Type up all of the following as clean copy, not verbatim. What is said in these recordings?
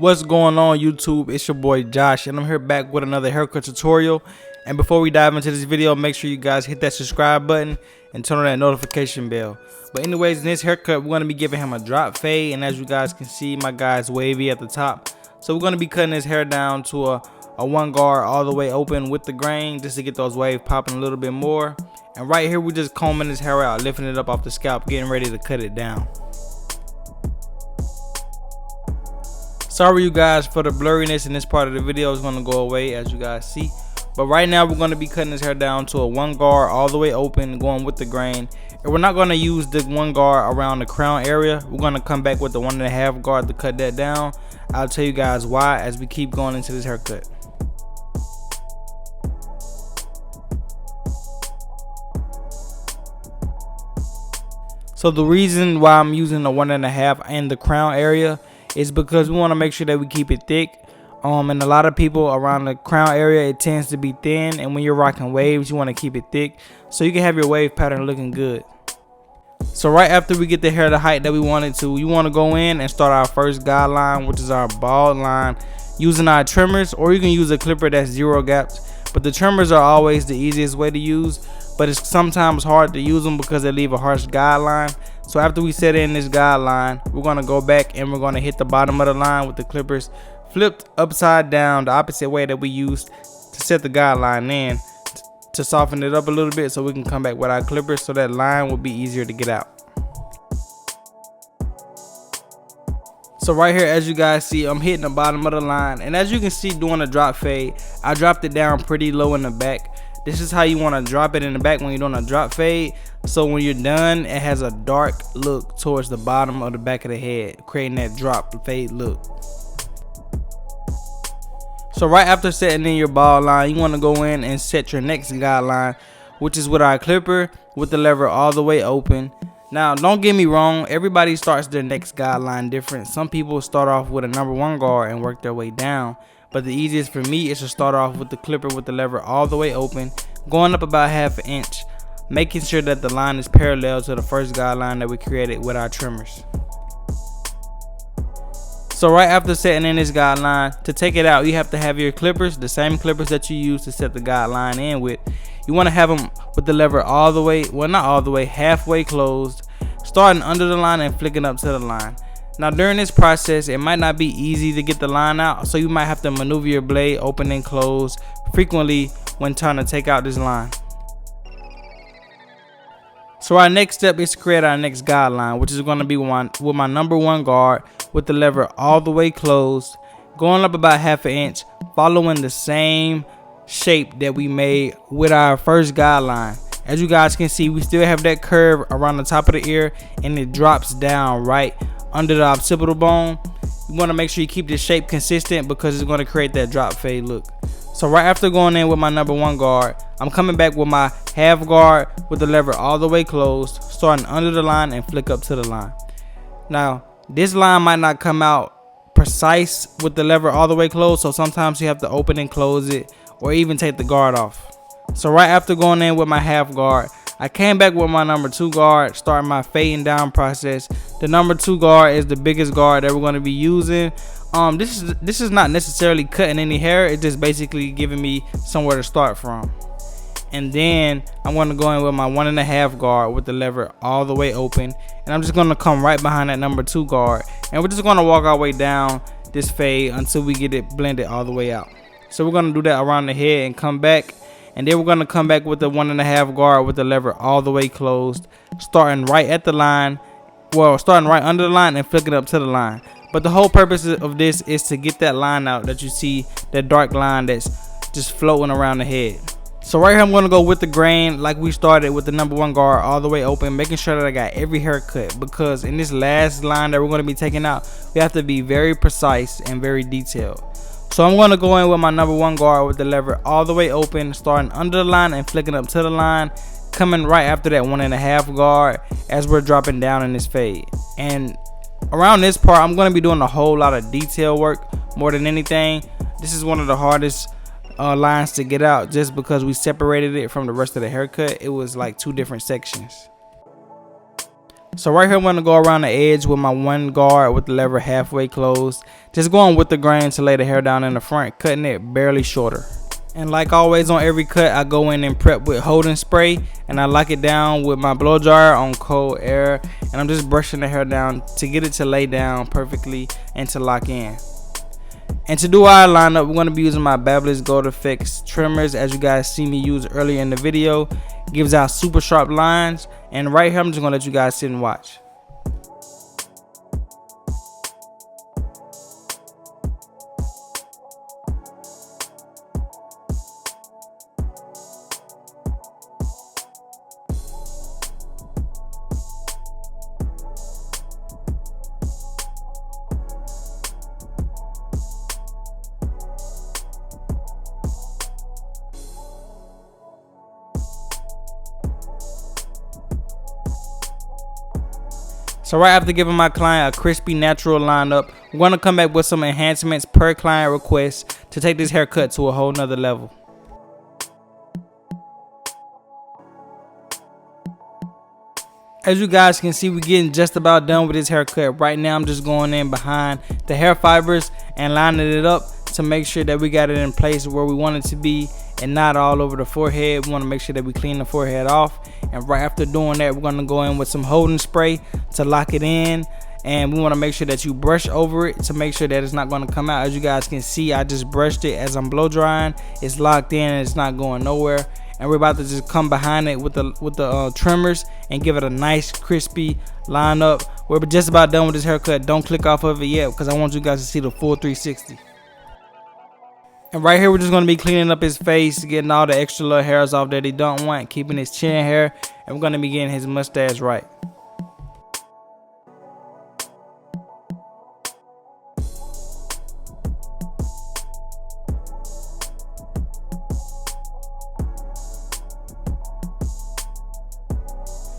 What's going on YouTube? It's your boy Josh and I'm here back with another haircut tutorial. And before we dive into this video, make sure you guys hit that subscribe button and turn on that notification bell. But anyways, in this haircut we're going to be giving him a drop fade, and as you guys can see, my guy's wavy at the top. So we're going to be cutting his hair down to a one guard all the way open with the grain, just to get those waves popping a little bit more. And right here we're just combing his hair out, lifting it up off the scalp, getting ready to cut it down. Sorry you guys for the blurriness in this part of the video. Is going to go away as you guys see. But right now we're going to be cutting his hair down to a one guard all the way open, going with the grain. And we're not going to use the one guard around the crown area. We're going to come back with the 1.5 guard to cut that down. I'll tell you guys why as we keep going into this haircut. So the reason why I'm using the 1.5 in the crown area is because we want to make sure that we keep it thick. And a lot of people around the crown area, it tends to be thin, and when you're rocking waves you want to keep it thick so you can have your wave pattern looking good. So right after we get the hair the height that we want it to, you want to go in and start our first guideline, which is our bald line, using our trimmers, or you can use a clipper that's 0 gaps. But the trimmers are always the easiest way to use, but it's sometimes hard to use them because they leave a harsh guideline. So after we set in this guideline, we're going to go back and we're going to hit the bottom of the line with the clippers flipped upside down, the opposite way that we used to set the guideline in, to soften it up a little bit so we can come back with our clippers so that line will be easier to get out. So right here, as you guys see, I'm hitting the bottom of the line, and as you can see, doing a drop fade, I dropped it down pretty low in the back. This is how you want to drop it in the back when you're doing a drop fade, so when you're done it has a dark look towards the bottom of the back of the head, creating that drop fade look. So right after setting in your bald line, you want to go in and set your next guideline, which is with our clipper with the lever all the way open. Now don't get me wrong, everybody starts their next guideline different. Some people start off with a number 1 guard and work their way down, but the easiest for me is to start off with the clipper with the lever all the way open, going up about 1/2 inch, making sure that the line is parallel to the first guideline that we created with our trimmers. So right after setting in this guideline, to take it out you have to have your clippers, the same clippers that you use to set the guideline in with. You want to have them with the lever all the way, well not all the way, halfway closed, starting under the line and flicking up to the line. Now during this process it might not be easy to get the line out, so you might have to maneuver your blade open and close frequently when trying to take out this line. So our next step is to create our next guideline, which is going to be with my number 1 guard with the lever all the way closed, going up about 1/2 inch, following the same shape that we made with our first guideline. As you guys can see, we still have that curve around the top of the ear, and it drops down right under the occipital bone. You want to make sure you keep this shape consistent because it's going to create that drop fade look. So right after going in with my number 1 guard, I'm coming back with my 1/2 guard with the lever all the way closed, starting under the line and flick up to the line. Now this line might not come out precise with the lever all the way closed, so sometimes you have to open and close it or even take the guard off. So right after going in with my 1/2 guard, I came back with my number 2 guard, starting my fading down process. The number 2 guard is the biggest guard that we're going to be using. This is not necessarily cutting any hair, it's just basically giving me somewhere to start from. And then I'm going to go in with my 1.5 guard with the lever all the way open, and I'm just going to come right behind that number 2 guard, and we're just going to walk our way down this fade until we get it blended all the way out. So we're going to do that around the head and come back, and then we're going to come back with the 1.5 guard with the lever all the way closed, starting right at the line, well starting right under the line and flicking up to the line. But the whole purpose of this is to get that line out that you see, that dark line that's just floating around the head. So right here I'm going to go with the grain like we started with the number 1 guard all the way open, making sure that I got every haircut, because in this last line that we're going to be taking out we have to be very precise and very detailed. So I'm going to go in with my number 1 guard with the lever all the way open, starting under the line and flicking up to the line, coming right after that 1.5 guard as we're dropping down in this fade. And around this part I'm going to be doing a whole lot of detail work more than anything. This is one of the hardest lines to get out, just because we separated it from the rest of the haircut. It was like 2 different sections. So right here I'm going to go around the edge with my one guard with the lever halfway closed. Just going with the grain to lay the hair down in the front, cutting it barely shorter. And like always on every cut, I go in and prep with holding spray, and I lock it down with my blow dryer on cold air, and I'm just brushing the hair down to get it to lay down perfectly and to lock in. And to do our lineup, we're going to be using my Babyliss Gold Effects trimmers, as you guys see me use earlier in the video. It gives out super sharp lines, and right here I'm just going to let you guys sit and watch. So right after giving my client a crispy natural lineup, we're going to come back with some enhancements per client request to take this haircut to a whole nother level. As you guys can see, we're getting just about done with this haircut. Right now I'm just going in behind the hair fibers and lining it up to make sure that we got it in place where we want it to be and not all over the forehead. We want to make sure that we clean the forehead off, and right after doing that, we're going to go in with some holding spray to lock it in, and we want to make sure that you brush over it to make sure that it's not going to come out. As you guys can see, I just brushed it as I'm blow drying. It's locked in and it's not going nowhere, and we're about to just come behind it with the trimmers and give it a nice crispy lineup. We're just about done with this haircut. Don't click off of it yet because I want you guys to see the full 360. And right here we're just going to be cleaning up his face, getting all the extra little hairs off that he don't want, keeping his chin hair, and we're going to be getting his mustache right.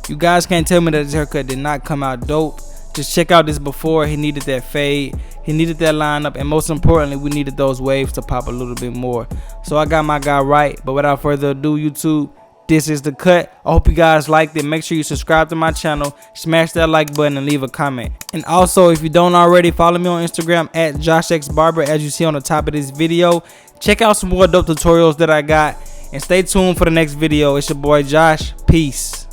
You guys can't tell me that this haircut did not come out dope. Just check out this before. He needed that fade, he needed that lineup, and most importantly, we needed those waves to pop a little bit more. So I got my guy right. But without further ado, YouTube, this is the cut. I hope you guys liked it. Make sure you subscribe to my channel, smash that like button, and leave a comment. And also, if you don't already, follow me on Instagram at Joshxbarber, as you see on the top of this video. Check out some more dope tutorials that I got, and stay tuned for the next video. It's your boy Josh. Peace.